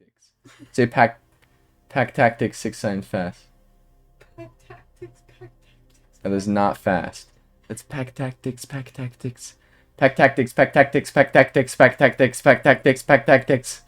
tactics. Say pack tactics 6 times fast. Pack tactics, pack tactics. That is not fast. It's pack tactics, pack tactics. Pack tactics, pack tactics, pack tactics, pack tactics, pack tactics, pack tactics.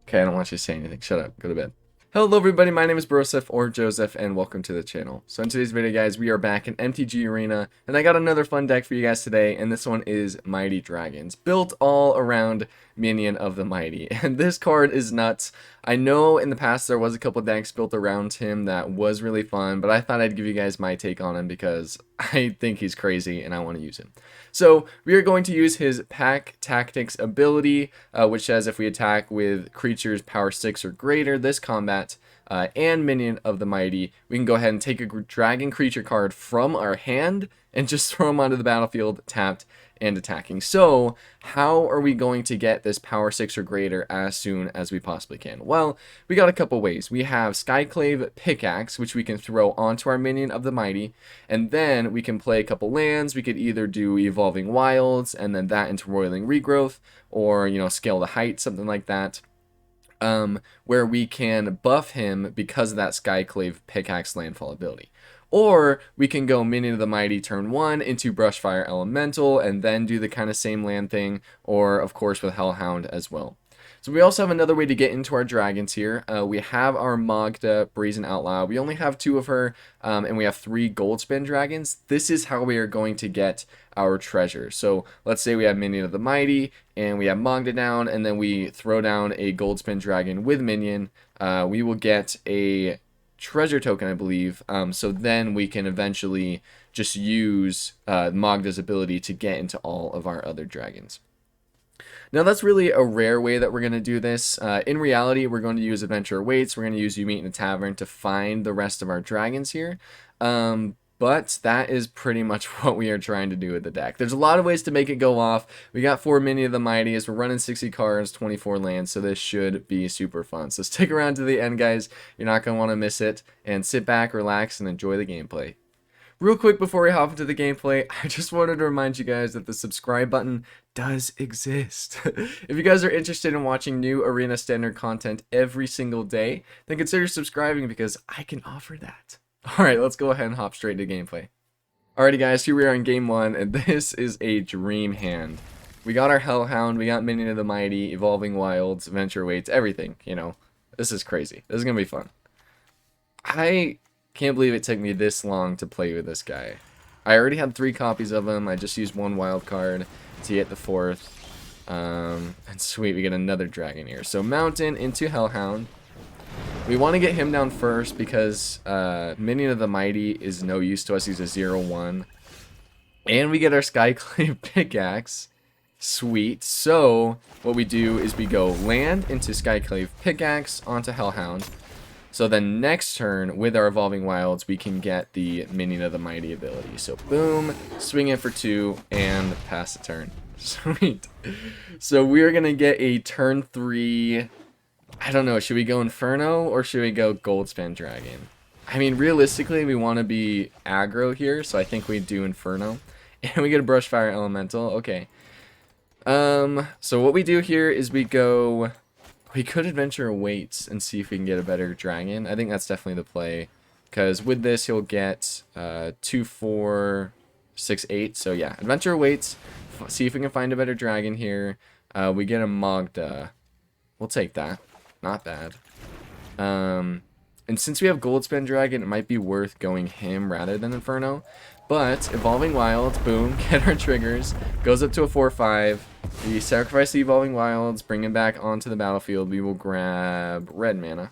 Okay, I don't want you to say anything. Shut up. Go to bed. Hello everybody, my name is Broseph or Joseph and welcome to the channel. So in today's video guys, we are back in MTG Arena and I got another fun deck for you guys today, and this one is Mighty Dragons, built all around Minion of the Mighty. And this card is nuts. I know in the past there was a couple decks built around him that was really fun, but I thought I'd give you guys my take on him because I think he's crazy and I want to use him. So we are going to use his Pack Tactics ability, which says if we attack with creatures power 6 or greater this combat, and Minion of the Mighty, we can go ahead and take a dragon creature card from our hand and just throw them onto the battlefield tapped and attacking. So how are we going to get this power 6 or greater as soon as we possibly can? Well, we got a couple ways. We have Skyclave Pick-Axe, which we can throw onto our Minion of the Mighty, and then we can play a couple lands. We could either do Evolving Wilds and then that into Roiling Regrowth, or Scale the Height, something like that. Where we can buff him because of that Skyclave Pick-Axe Landfall ability. Or we can go Minion of the Mighty turn 1 into Brushfire Elemental and then do the kind of same land thing, or of course with Hellhound as well. So we also have another way to get into our dragons here. We have our Magda Brazen Outlaw. We only have 2 of her, and we have 3 Goldspan Dragons. This is how we are going to get our treasure. So let's say we have Minion of the Mighty, and we have Magda down, and then we throw down a Goldspan Dragon with Minion. We will get a treasure token, I believe, so then we can eventually just use Magda's ability to get into all of our other dragons. Now that's really a rare way that we're going to do this. In reality, we're going to use Adventure Awaits. We're going to use You Meet in a Tavern to find the rest of our dragons here. But that is pretty much what we are trying to do with the deck. There's a lot of ways to make it go off. We got 4 Minion of the Mighty as we're running 60 cards, 24 lands, so this should be super fun. So stick around to the end, guys. You're not going to want to miss it. And sit back, relax, and enjoy the gameplay. Real quick before we hop into the gameplay, I just wanted to remind you guys that the subscribe button does exist. If you guys are interested in watching new Arena Standard content every single day, then consider subscribing because I can offer that. Alright, let's go ahead and hop straight to gameplay. Alrighty guys, here we are in game 1, and this is a dream hand. We got our Hellhound, we got Minion of the Mighty, Evolving Wilds, Adventure Awaits, everything, This is crazy. This is going to be fun. I can't believe it took me this long to play with this guy. I already had 3 copies of him. I just used 1 wild card to get the 4th. And sweet, we get another dragon here. So Mountain into Hellhound. We want to get him down first because Minion of the Mighty is no use to us. He's a 0/1. And we get our Skyclave Pick-Axe. Sweet. So what we do is we go land into Skyclave Pick-Axe onto Hellhound. So then next turn, with our Evolving Wilds, we can get the Minion of the Mighty ability. So boom, swing in for 2, and pass the turn. Sweet. So we're going to get a turn 3... I don't know, should we go Inferno or should we go Goldspan Dragon? I mean, realistically, we want to be aggro here, so I think we do Inferno. And we get a Brushfire Elemental. Okay. So what we do here is we go... We could Adventure Awaits and see if we can get a better dragon. I think that's definitely the play. Because with this, he'll get 2, 4, 6, 8. So yeah, Adventure Awaits. See if we can find a better dragon here. We get a Magda. We'll take that. Not bad. And since we have Goldspan Dragon, it might be worth going him rather than Inferno. But Evolving Wilds, boom, get our triggers. Goes up to a 4/5. We sacrifice the Evolving Wilds, bring him back onto the battlefield. We will grab red mana.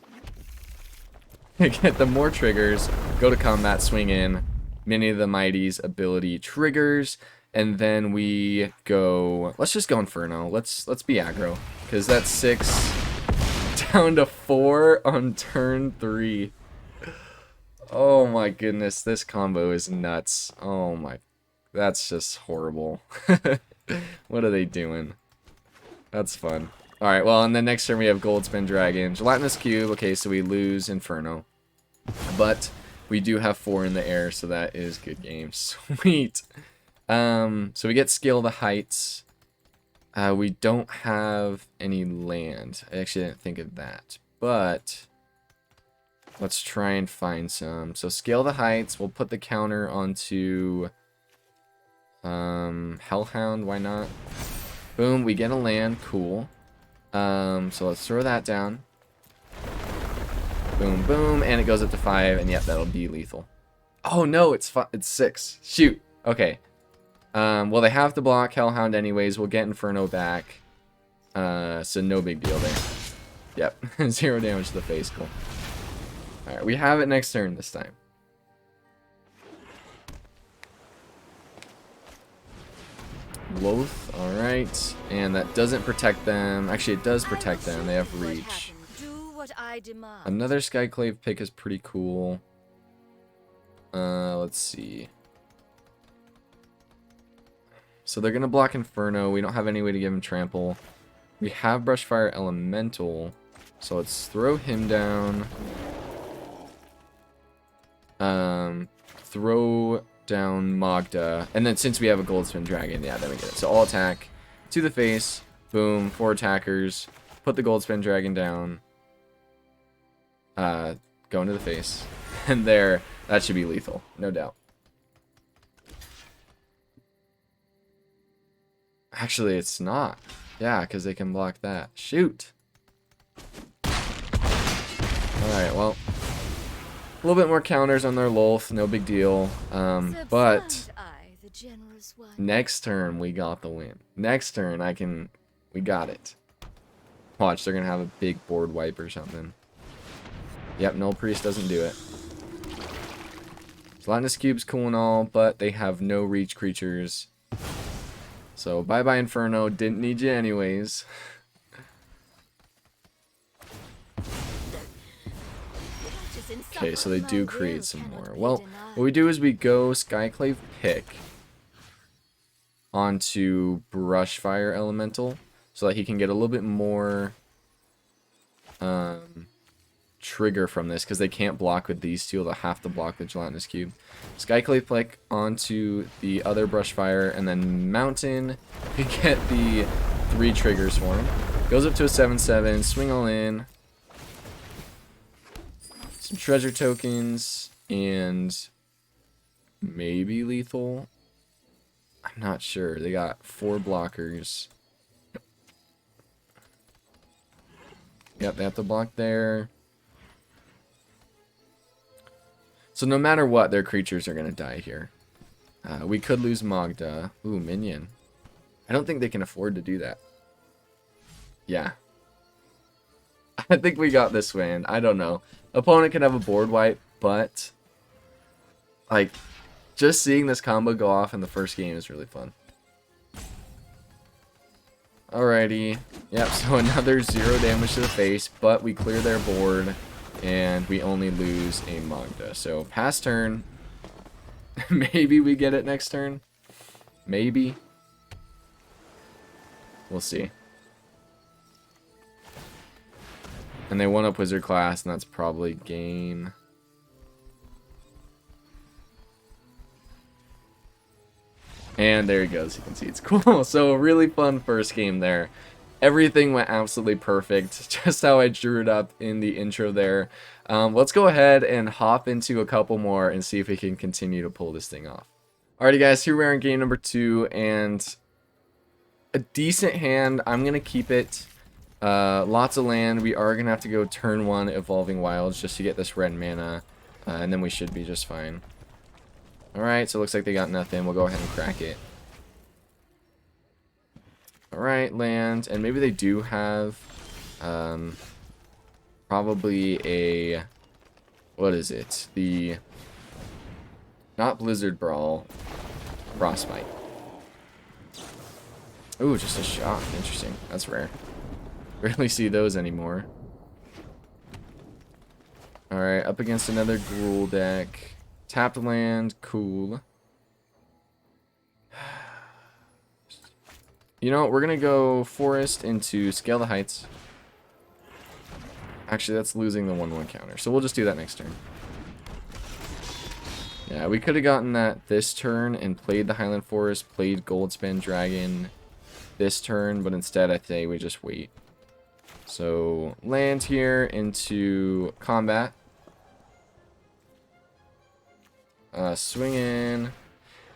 Get the more triggers. Go to combat, swing in. Minion of the Mighty's ability triggers. And then we go... Let's just go Inferno. Let's be aggro. Because that's 6... down to 4 on turn 3. Oh my goodness, this combo is nuts. Oh my, that's just horrible. What are they doing? That's fun. Alright, well, and then next turn we have Goldspan Dragon. Gelatinous Cube, okay, so we lose Inferno. But we do have 4 in the air, so that is good game. Sweet. So we get Scale the Heights. We don't have any land. I actually didn't think of that. But let's try and find some. So scale the heights. We'll put the counter onto Hellhound. Why not? Boom, we get a land. Cool. So let's throw that down. Boom, boom, and it goes up to 5, and yep, that'll be lethal. Oh no, it's 6. Shoot. Okay. Well, they have to block Hellhound anyways. We'll get Inferno back. So no big deal there. Yep, 0 damage to the face. Cool. Alright, we have it next turn this time. Loath, alright. And that doesn't protect them. Actually, it does protect them. They have reach. Another Skyclave pick is pretty cool. Let's see. So they're going to block Inferno. We don't have any way to give him Trample. We have Brushfire Elemental. So let's throw him down. Throw down Magda. And then since we have a Goldspan Dragon, yeah, then we get it. So all attack to the face. Boom. 4 attackers. Put the Goldspan Dragon down. Go into the face. And there, that should be lethal. No doubt. Actually, it's not. Yeah, because they can block that. Shoot. Alright, well. A little bit more counters on their Loth. No big deal. But next turn, we got the win. Next turn, we got it. Watch, they're going to have a big board wipe or something. Yep, Null Priest doesn't do it. Gelatinous Cube's cool and all, but they have no reach creatures. So, bye-bye Inferno. Didn't need you anyways. Okay, so they do create some more. Well, what we do is we go Skyclave Pick onto Brushfire Elemental so that he can get a little bit more trigger from this because they can't block with these two. They'll have to block the Gelatinous Cube. Skyclave Pick onto the other Brushfire, and then Mountain. We get the 3 triggers for him. Goes up to a 7/7. Swing all in. Some treasure tokens and maybe lethal. I'm not sure. They got 4 blockers. Yep, they have to block there. So no matter what, their creatures are going to die here. We could lose Magda. Ooh, Minion. I don't think they can afford to do that. Yeah. I think we got this win. I don't know. Opponent can have a board wipe, but like just seeing this combo go off in the first game is really fun. Alrighty. Yep, so another 0 damage to the face, but we clear their board. And we only lose a Magda. So, pass turn. Maybe we get it next turn. Maybe. We'll see. And they won up Wizard class, and that's probably game. And there he goes. You can see it's cool. So, a really fun first game there. Everything went absolutely perfect, just how I drew it up in the intro there. Let's go ahead and hop into a couple more and see if we can continue to pull this thing off. Alrighty guys, here we are in game number 2, and a decent hand. I'm going to keep it. Lots of land. We are going to have to go turn 1 Evolving Wilds just to get this red mana, and then we should be just fine. Alright, so it looks like they got nothing. We'll go ahead and crack it. Alright, land, and maybe they do have, probably a, what is it, not Blizzard Brawl, Frostbite. Ooh, just a shock, interesting, that's rare. Rarely see those anymore. Alright, up against another Gruul deck, tapped land, cool. You know what, we're going to go Forest into Scale the Heights. Actually, that's losing the 1/1 counter, so we'll just do that next turn. Yeah, we could have gotten that this turn and played the Highland Forest, played Goldspan Dragon, this turn, but instead I say we just wait. So land here into combat. Swing in.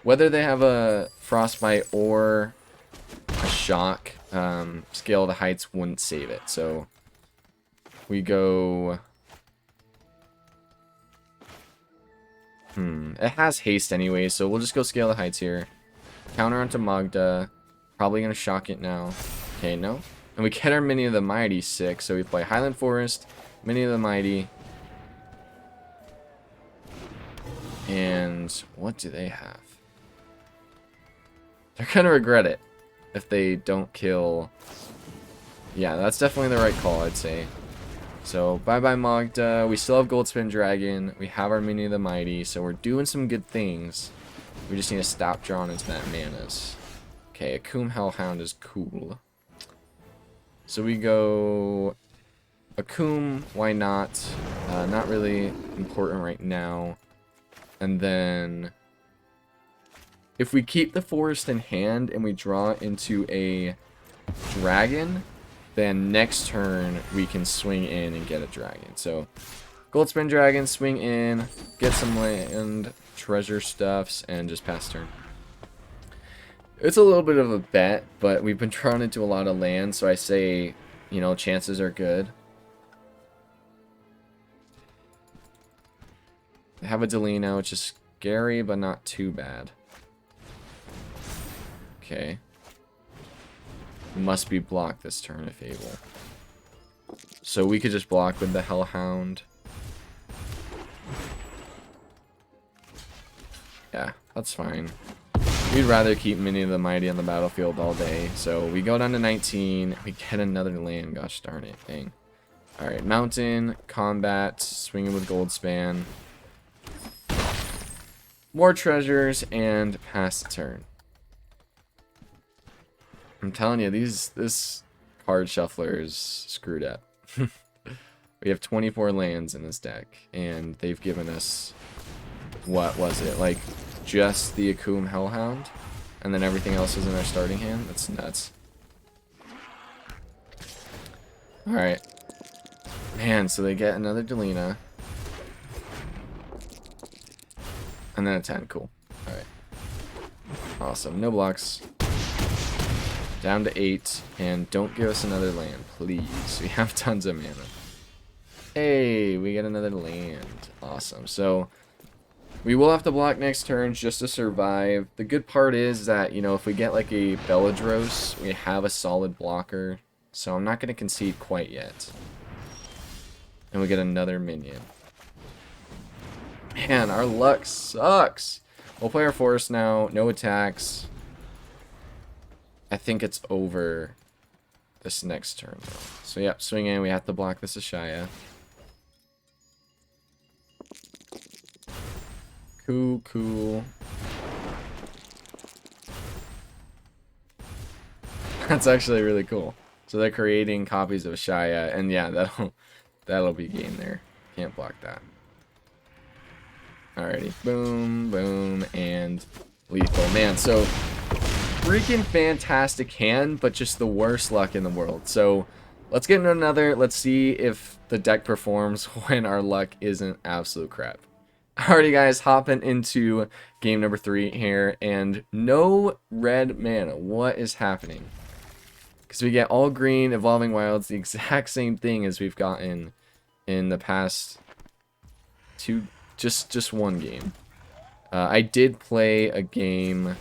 Whether they have a frostbite or a shock, scale the heights wouldn't save it. So we go. It has haste anyway, so we'll just go scale the heights here. Counter onto Magda. Probably gonna shock it now. Okay, no. And we get our Minion of the Mighty 6, so we play Highland Forest, Minion of the Mighty. And what do they have? They're gonna regret it if they don't kill. Yeah, that's definitely the right call, I'd say. So, bye-bye Magda. We still have Goldspan Dragon. We have our Minion of the Mighty, so we're doing some good things. We just need to stop drawing into that manas. Okay, Akoum Hellhound is cool. So we go Akoum, why not? Not really important right now. And then if we keep the forest in hand and we draw into a dragon, then next turn we can swing in and get a dragon. So Goldspan Dragon, swing in, get some land, treasure stuffs, and just pass turn. It's a little bit of a bet, but we've been drawn into a lot of land, so I say, you know, chances are good. They have a Delina, which is scary, but not too bad. Okay. Must be blocked this turn if able. So we could just block with the Hellhound. Yeah, that's fine. We'd rather keep Minion of the Mighty on the battlefield all day. So we go down to 19. We get another land. Gosh darn it. Dang. Alright, Mountain, Combat, swinging with Goldspan. More treasures, and pass the turn. I'm telling you, this card shuffler is screwed up. We have 24 lands in this deck, and they've given us, what was it, like just the Akoum Hellhound, and then everything else is in our starting hand? That's nuts. Alright. Man, so they get another Delina. And then a 10, cool. Alright. Awesome, no blocks. Down to 8, and don't give us another land, please. We have tons of mana. Hey, we get another land. Awesome. So, we will have to block next turn just to survive. The good part is that, you know, if we get like a Beladros, we have a solid blocker. So, I'm not going to concede quite yet. And we get another Minion. Man, our luck sucks. We'll play our Forest now. No attacks. I think it's over this next turn, though. So, yep, swing in. We have to block this Ashaya. Cool. That's actually really cool. So they're creating copies of Ashaya, and yeah, that'll be game there. Can't block that. Alrighty, boom, and lethal. Man, so freaking fantastic hand, but just the worst luck in the world. So let's get into another. Let's see if the deck performs when our luck isn't absolute crap. Alrighty guys, hopping into game number 3 here, and no red mana. What is happening? Because we get all green, Evolving Wilds, the exact same thing as we've gotten in the past two, just one game. I did play a game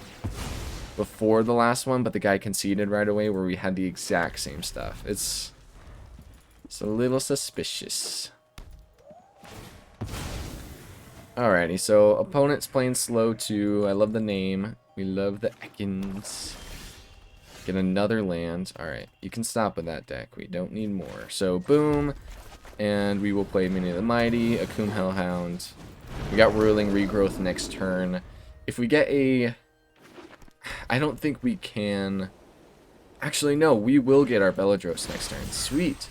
before the last one, but the guy conceded right away where we had the exact same stuff. It's a little suspicious. Alrighty, so opponent's playing slow too. I love the name. We love the Ekans. Get another land. Alright, you can stop with that deck. We don't need more. So boom, and we will play Minion of the Mighty, Akoum Hellhound. We got Roiling Regrowth next turn. If we get a... I don't think we can... Actually, no, we will get our Beladros next turn. Sweet.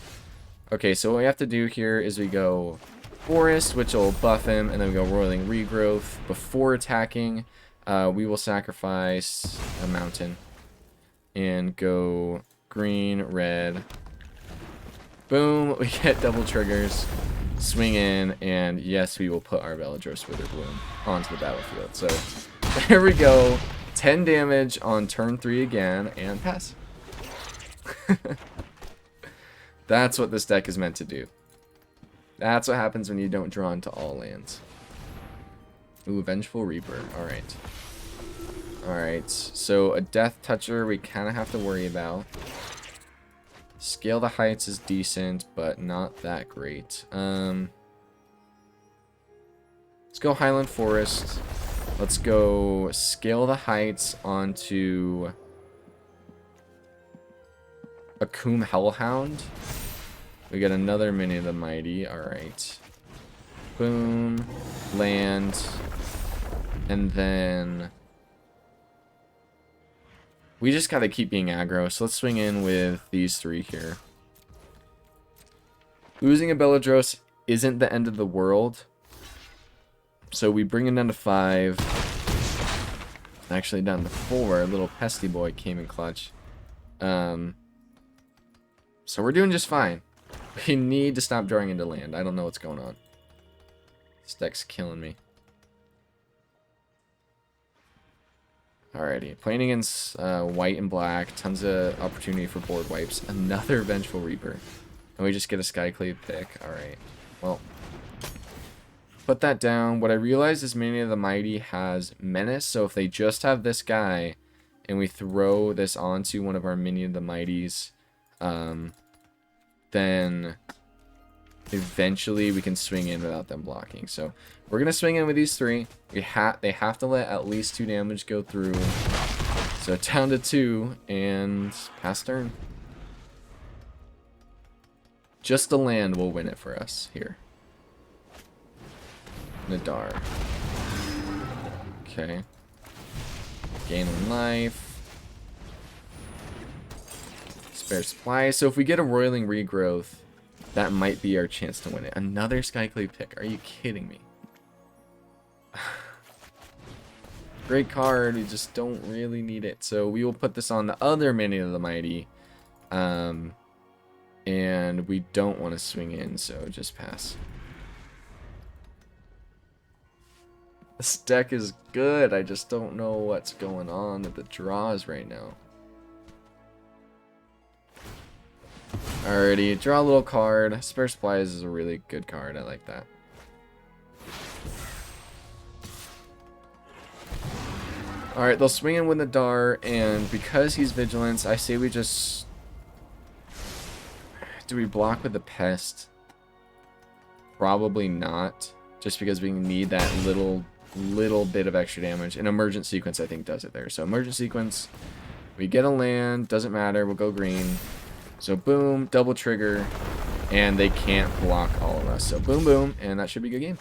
Okay, so what we have to do here is we go Forest, which will buff him, and then we go Roiling Regrowth. Before attacking, we will sacrifice a Mountain. and go green, red. Boom, we get double triggers. Swing in, and yes, we will put our Veladros Witherbloom onto the battlefield. So there we go. 10 damage on turn 3 again, and pass. That's what this deck is meant to do. That's what happens when you don't draw into all lands. Ooh, Vengeful Reaper. Alright. Alright, so a Death Toucher we kind of have to worry about. Scale the Heights is decent, but not that great. Let's go Highland Forest. Let's go Scale the Heights onto Akoum Hellhound. We get another Minion of the Mighty. Alright. Boom. Land. And then we just gotta keep being aggro, so let's swing in with these 3 here. Losing a Beladros isn't the end of the world. So we bring it down to 5. Actually down to 4. Little pesty boy came in clutch. So we're doing just fine. We need to stop drawing into land. I don't know what's going on. This deck's killing me. Alrighty, playing against white and black, tons of opportunity for board wipes. Another Vengeful Reaper. And we just get a Skyclave pick. Alright, well, put that down. What I realized is Minion of the Mighty has Menace, so if they just have this guy, and we throw this onto one of our Minion of the Mighties, then eventually we can swing in without them blocking. So we're gonna swing in with these 3. They have to let at least 2 damage go through. So down to 2 and pass turn. Just the land will win it for us here. Nadar. Okay. Gain 1 life. Spare supply. So if we get a Roiling Regrowth, that might be our chance to win it. Another Skyclave pick. Are you kidding me? Great card. We just don't really need it. So we will put this on the other Minion of the Mighty. And we don't want to swing in, so just pass. This deck is good. I just don't know what's going on with the draws right now. Alrighty, draw a little card. Spare Supplies is a really good card. I like that. Alright, they'll swing in with Nadar, and because he's Vigilance, I say we just... Do we block with the Pest? Probably not. Just because we need that little bit of extra damage. An Emergent Sequence, I think, does it there. So Emergent Sequence, we get a land, doesn't matter, we'll go green. So boom, double trigger, and they can't block all of us. So boom, boom, and that should be a good game.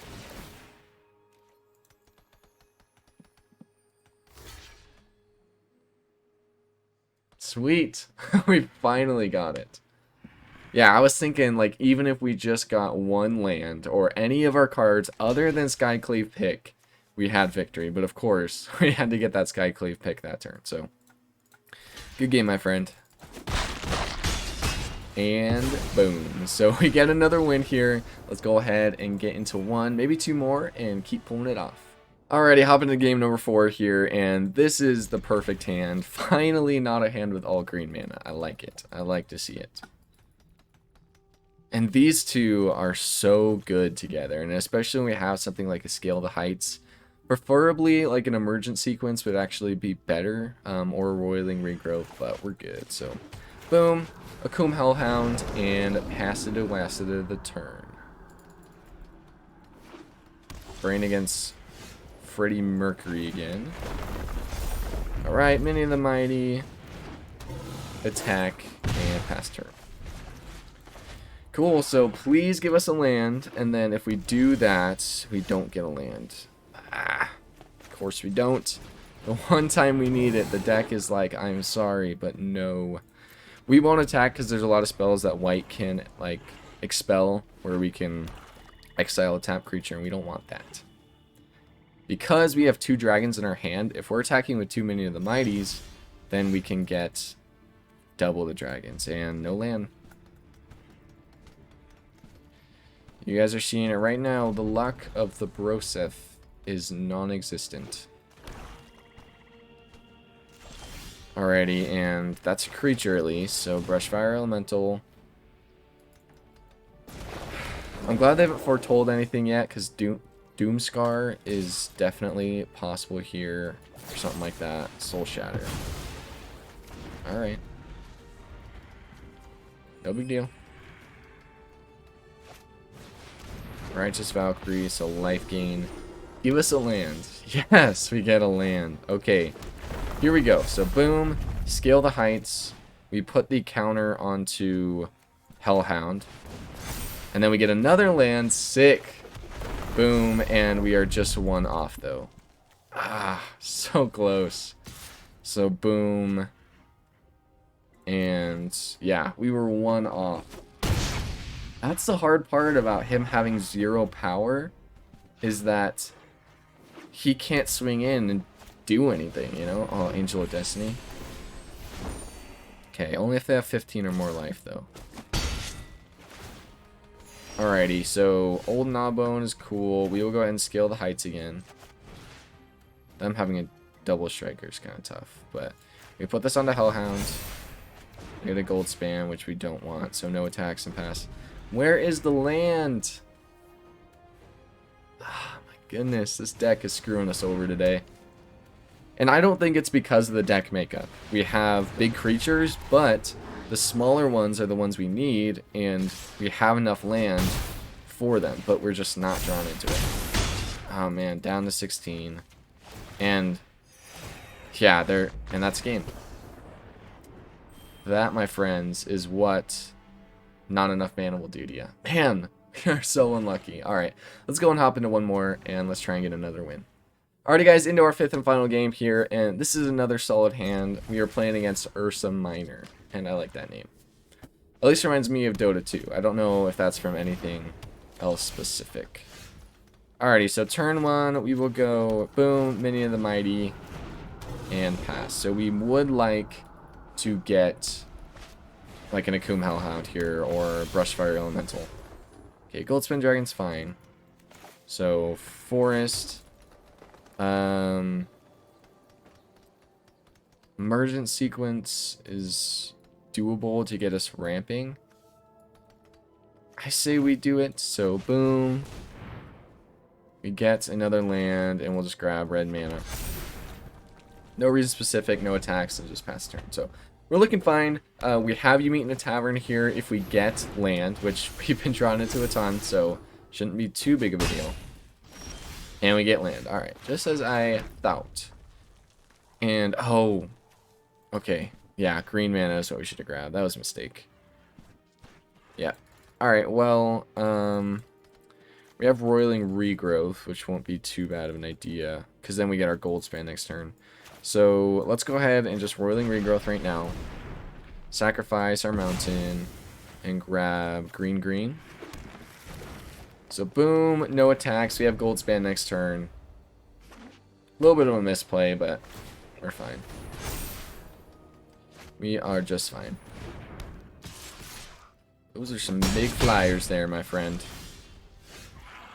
Sweet. We finally got it. Yeah, I was thinking, like, even if we just got 1 land, or any of our cards other than Skyclave Pick, we had victory. But of course, we had to get that Skyclave Pick that turn. So, good game, my friend. And boom. So we get another win here. Let's go ahead and get into 1, maybe 2 more, and keep pulling it off. Alrighty, hop into game number 4 here, and this is the perfect hand. Finally, not a hand with all green mana. I like it. I like to see it. And these 2 are so good together, and especially when we have something like a Scale the Heights. Preferably, like an Emergent Sequence would actually be better, or a Roiling Regrowth, but we're good. So, boom, Akoum Hellhound, and pass it to the turn. Brain against Freddie Mercury again. Alright, Minion of the Mighty. Attack, and pass turn. Cool, so please give us a land, and then if we do that, we don't get a land. Of course we don't. The one time we need it, the deck is like, I'm sorry, but no. We won't attack because there's a lot of spells that white can, like, expel, where we can exile a tap creature, and we don't want that. Because we have 2 dragons in our hand, if we're attacking with 2 Minion of the Mighties, then we can get double the dragons. And no land. You guys are seeing it right now. The luck of the Broseph is non-existent. Alrighty, and that's a creature at least. So Brushfire Elemental. I'm glad they haven't foretold anything yet, because Doomscar is definitely possible here, or something like that. Soul Shatter. Alright. No big deal. Righteous Valkyrie, so Lifegain. Give us a land. Yes, we get a land. Okay, here we go. So boom, scale the heights. We put the counter onto Hellhound. And then we get another land. Sick. Boom, and we are just one off though. Ah, so close. So boom. And yeah, we were one off. That's the hard part about him having 0 power, is that he can't swing in and do anything, you know? Oh, Angel of Destiny. Okay, only if they have 15 or more life, though. Alrighty, so Old Gnawbone is cool. We will go ahead and scale the heights again. Them having a double striker is kind of tough, but we put this onto Hellhound. We get a Goldspan, which we don't want, so no attacks and pass. Where is the land? Oh my goodness, this deck is screwing us over today. And I don't think it's because of the deck makeup. We have big creatures, but the smaller ones are the ones we need, and we have enough land for them, but we're just not drawn into it. Oh man, down to 16. And yeah, and that's game. That, my friends, is what not enough mana will do to you. Man, we are so unlucky. Alright, let's go and hop into one more, and let's try and get another win. Alrighty guys, into our 5th and final game here, and this is another solid hand. We are playing against Ursa Minor, and I like that name. At least reminds me of Dota 2. I don't know if that's from anything else specific. Alrighty, so turn 1, we will go, boom, Minion of the Mighty, and pass. So we would like to get like an Akoum Hellhound here, or Brushfire Elemental. Okay, Goldspan Dragon's fine. So, Forest. Emergent Sequence is doable to get us ramping. I say we do it, so boom. We get another land, and we'll just grab red mana. No reason specific, no attacks, and just pass turn. So, we're looking fine. We have you meet in a tavern here if we get land, which we've been drawn into a ton, so shouldn't be too big of a deal. And we get land. Alright, just as I thought. And, oh, okay. Yeah, green mana is what we should have grabbed. That was a mistake. Yeah. Alright, well, we have Roiling Regrowth, which won't be too bad of an idea, because then we get our Goldspan next turn. So let's go ahead and just Roiling Regrowth right now. Sacrifice our mountain and grab green. So boom, no attacks. We have Goldspan next turn. A little bit of a misplay, but we're fine. We are just fine. Those are some big flyers there, my friend.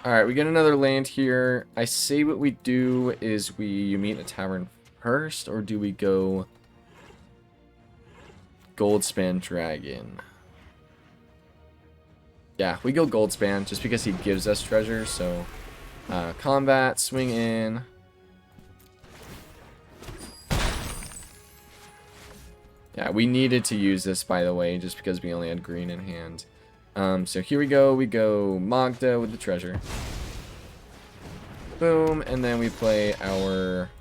Alright, we get another land here. I say what we do is you meet in a tavern first, or do we go Goldspan Dragon? Yeah, we go Goldspan just because he gives us treasure. So combat, swing in. Yeah, we needed to use this, by the way, just because we only had green in hand. So here we go Magda with the treasure. Boom, and then we play our...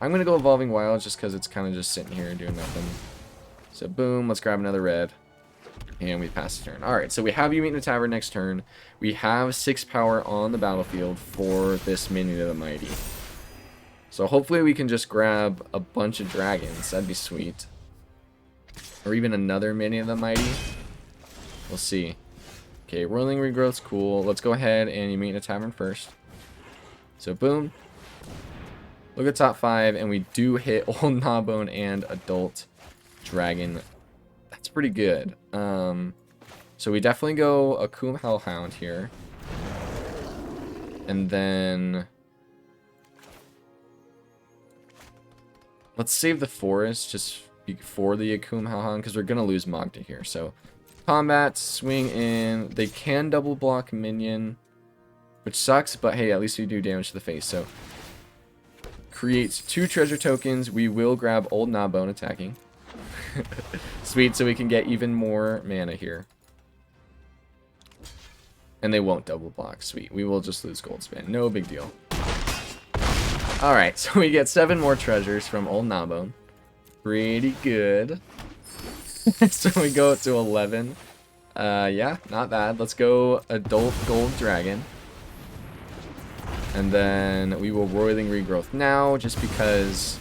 I'm going to go Evolving Wilds just because it's kind of just sitting here doing nothing. So boom, let's grab another red. And we pass the turn. Alright, so we have you meet in the tavern next turn. We have 6 power on the battlefield for this Minion of the Mighty. So hopefully we can just grab a bunch of dragons. That'd be sweet. Or even another Minion of the Mighty. We'll see. Okay, Roiling Regrowth's cool. Let's go ahead and you meet in a tavern first. So boom. Look at top 5, and we do hit Old Gnawbone and Adult dragon. That's pretty good. So we definitely go Akoum Hellhound here. And then let's save the forest just before the Akoum Hellhound because we're going to lose Magda here. So combat, swing in. They can double block Minion, which sucks, but hey, at least we do damage to the face. So creates 2 treasure tokens. We will grab Old Gnawbone attacking. Sweet, so we can get even more mana here. And they won't double block. Sweet. We will just lose Goldspan. No big deal. Alright, so we get 7 more treasures from Old Gnawbone. Pretty good. So we go up to 11. Yeah, not bad. Let's go Adult Gold Dragon. And then we will Roiling Regrowth now, just because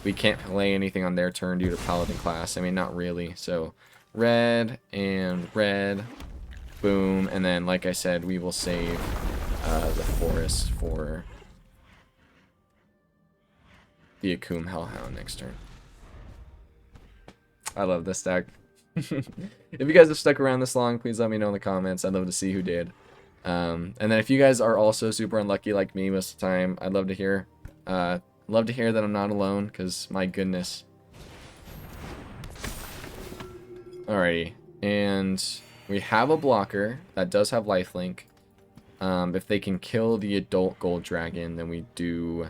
we can't play anything on their turn due to Paladin class. I mean, not really. So red and red. Boom. And then, like I said, we will save the forest for the Akoum Hellhound next turn. I love this deck. If you guys have stuck around this long, please let me know in the comments. I'd love to see who did. And then if you guys are also super unlucky like me most of the time, I'd love to hear. Love to hear that I'm not alone, because my goodness. Alrighty. And we have a blocker that does have lifelink. If they can kill the adult gold dragon, then we do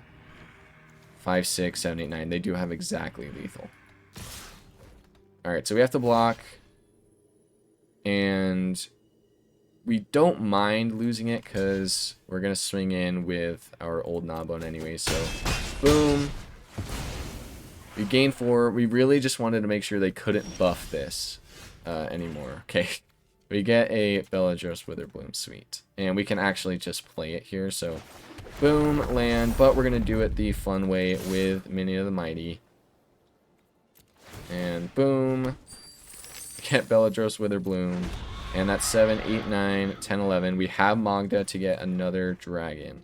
5, 6, 7, 8, 9. They do have exactly lethal. Alright, so we have to block. And we don't mind losing it because we're going to swing in with our Old Gnawbone anyway. So, boom. We gain 4. We really just wanted to make sure they couldn't buff this anymore. Okay. We get a Beledros Witherbloom. Sweet. And we can actually just play it here. So, boom, land. But we're going to do it the fun way with Minion of the Mighty. And boom. Get Beledros Witherbloom. And that's 7, 8, 9, 10, 11. We have Magda to get another dragon.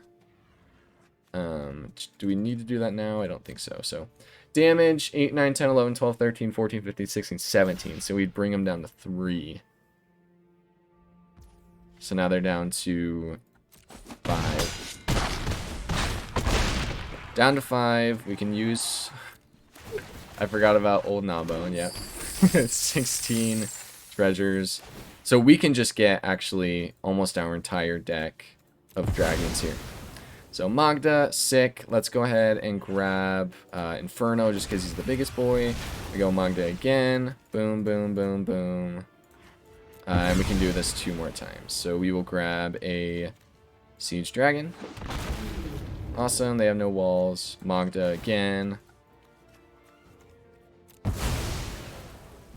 Do we need to do that now? I don't think so. So, damage, 8, 9, 10, 11, 12, 13, 14, 15, 16, 17. So we'd bring them down to 3. So now they're down to 5. Down to 5. We can use... I forgot about Old Gnawbone, yeah. 16 treasures. So we can just get, actually, almost our entire deck of dragons here. So Magda, sick. Let's go ahead and grab Inferno, just because he's the biggest boy. We go Magda again. Boom, boom, boom, boom. And we can do this 2 more times. So we will grab a Siege Dragon. Awesome, they have no walls. Magda again.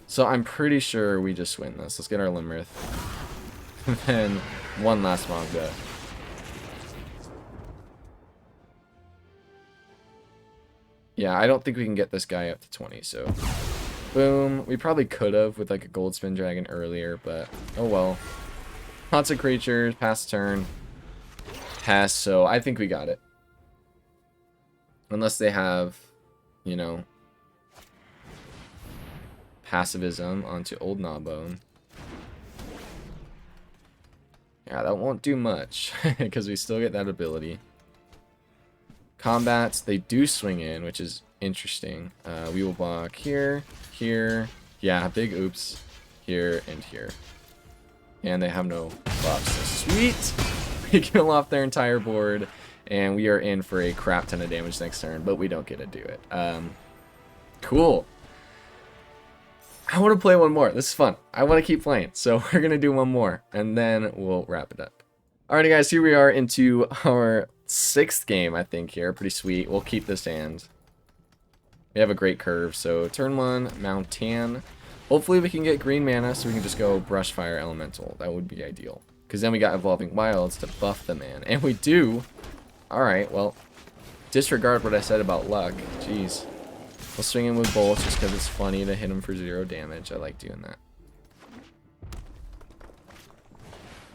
So I'm pretty sure we just win this. Let's get our Limrith. And then one last Magda. Yeah, I don't think we can get this guy up to 20, so... Boom. We probably could have with like a Goldspan Dragon earlier, but oh well. Lots of creatures, pass turn. Pass, so I think we got it. Unless they have, you know... Passivism onto Old Gnawbone. Yeah, that won't do much because we still get that ability. Combats, they do swing in, which is interesting. We will block here, here, yeah, big oops, here, and here. And they have no buffs, so sweet! We kill off their entire board, and we are in for a crap ton of damage next turn, but we don't get to do it. Cool. I want to play one more. This is fun. I want to keep playing. So we're going to do one more, and then we'll wrap it up. Alrighty, guys. Here we are into our 6th game, I think, here. Pretty sweet. We'll keep this hand. We have a great curve. So turn 1, Mountain. Hopefully we can get green mana so we can just go Brushfire Elemental. That would be ideal. Because then we got Evolving Wilds to buff the man. And we do. Alright, well, disregard what I said about luck. Jeez. We'll swing in with bolts just because it's funny to hit him for 0 damage. I like doing that.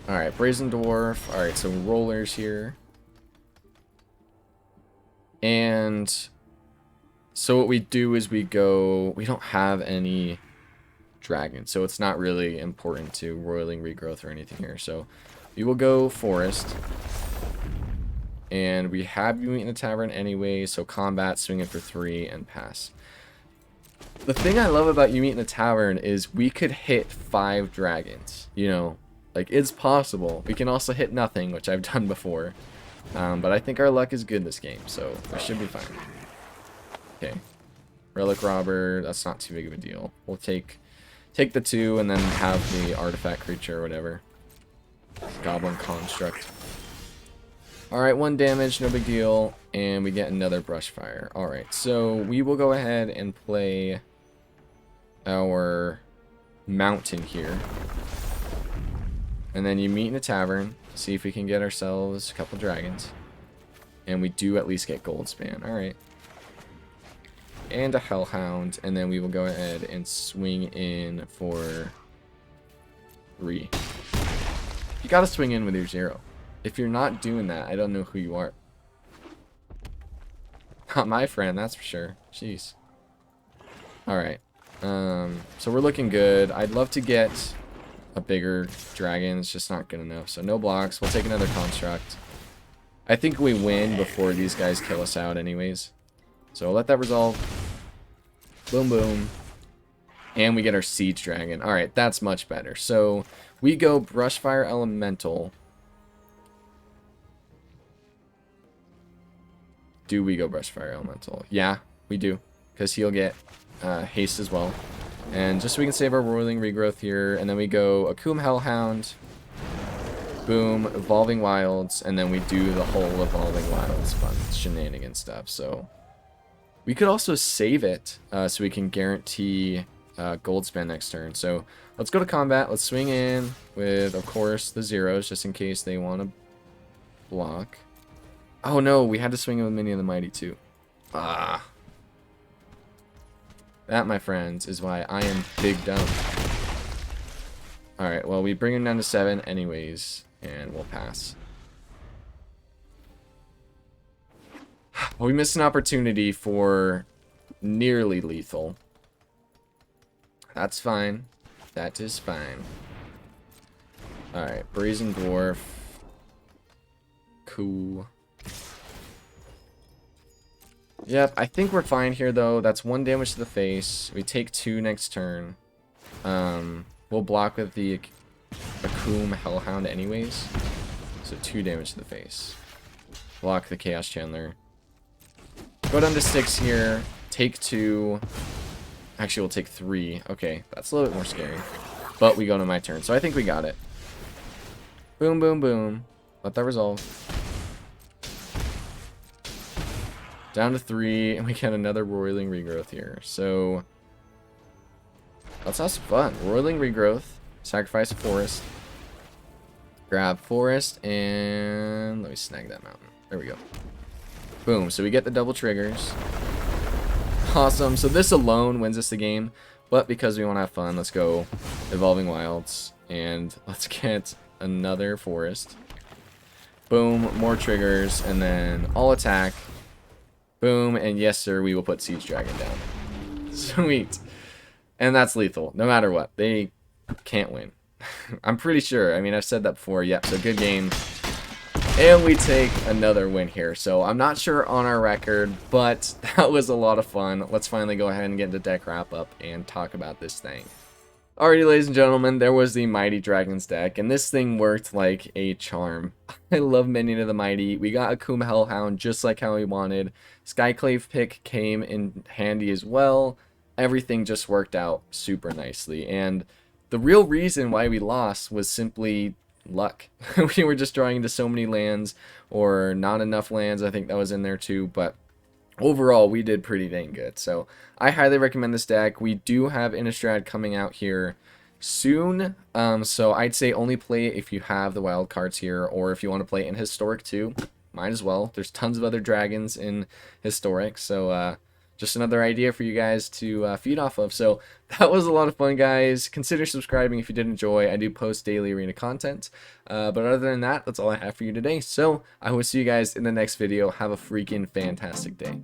Alright, Brazen Dwarf. Alright, so rollers here. And So what we do is we don't have any dragons, so it's not really important to Roiling Regrowth or anything here. So we will go forest. And we have you in the tavern anyway, so combat, swing it for 3, and pass. The thing I love about you meet in the tavern is we could hit 5 dragons. You know, like, it's possible. We can also hit nothing, which I've done before. But I think our luck is good this game, so we should be fine. Okay. Relic Robber, that's not too big of a deal. We'll take the 2 and then have the artifact creature or whatever. Goblin Construct. Alright, 1 damage, no big deal. And we get another Brushfire. Alright, so we will go ahead and play our mountain here. And then you meet in a tavern. See if we can get ourselves a couple dragons. And we do at least get Goldspan. Alright. And a Hellhound. And then we will go ahead and swing in for 3. You gotta swing in with your 0. If you're not doing that, I don't know who you are. Not my friend, that's for sure. Jeez. Alright. So we're looking good. I'd love to get a bigger dragon. It's just not good enough. So no blocks. We'll take another construct. I think we win before these guys kill us out anyways. So we'll let that resolve. Boom, boom. And we get our siege dragon. Alright, that's much better. So we go Brushfire Elemental. Do we go Brushfire Elemental? Yeah, we do. Because he'll get haste as well. And just so we can save our Roiling Regrowth here. And then we go Akoum Hellhound. Boom. Evolving Wilds. And then we do the whole Evolving Wilds fun shenanigan stuff. So we could also save it so we can guarantee Goldspan next turn. So let's go to combat. Let's swing in with, of course, the 0s just in case they want to block. Oh no, we had to swing in with Minion the Mighty too. Ah. That, my friends, is why I am big dumb. Alright, well, we bring him down to 7 anyways, and we'll pass. Well, we missed an opportunity for nearly lethal. That's fine. That is fine. Alright, Brazen Dwarf. Cool. Yep, I think we're fine here, though. That's 1 damage to the face. We take 2 next turn. We'll block with the Akoum Hellhound anyways. So 2 damage to the face. Block the Chaos Chandler. Go down to 6 here. Take 2. Actually, we'll take 3. Okay, that's a little bit more scary. But we go to my turn, so I think we got it. Boom, boom, boom. Let that resolve. Down to 3, and we get another Roiling Regrowth here. So let's have some fun. Roiling Regrowth. Sacrifice a forest. Grab forest, and let me snag that mountain. There we go. Boom. So we get the double triggers. Awesome. So this alone wins us the game. But because we want to have fun, let's go Evolving Wilds. And let's get another forest. Boom. More triggers. And then all attack. Boom, and yes sir, we will put Siege Dragon down. Sweet. And that's lethal, no matter what. They can't win. I'm pretty sure. I mean, I've said that before. Yep, so good game. And we take another win here. So I'm not sure on our record, but that was a lot of fun. Let's finally go ahead and get into deck wrap up and talk about this thing. Alrighty, ladies and gentlemen, there was the Mighty Dragons deck, and this thing worked like a charm. I love Minion of the Mighty. We got Akoum Hellhound just like how we wanted. Skyclave Pick came in handy as well. Everything just worked out super nicely, and the real reason why we lost was simply luck. We were just drawing into so many lands, or not enough lands. I think that was in there too, but overall, we did pretty dang good. So I highly recommend this deck. We do have Innistrad coming out here soon. So I'd say only play it if you have the wild cards here, or if you want to play it in Historic too. Might as well. There's tons of other dragons in Historic. So just another idea for you guys to feed off of. So that was a lot of fun, guys. Consider subscribing if you did enjoy. I do post daily arena content. But other than that, that's all I have for you today. So I will see you guys in the next video. Have a freaking fantastic day.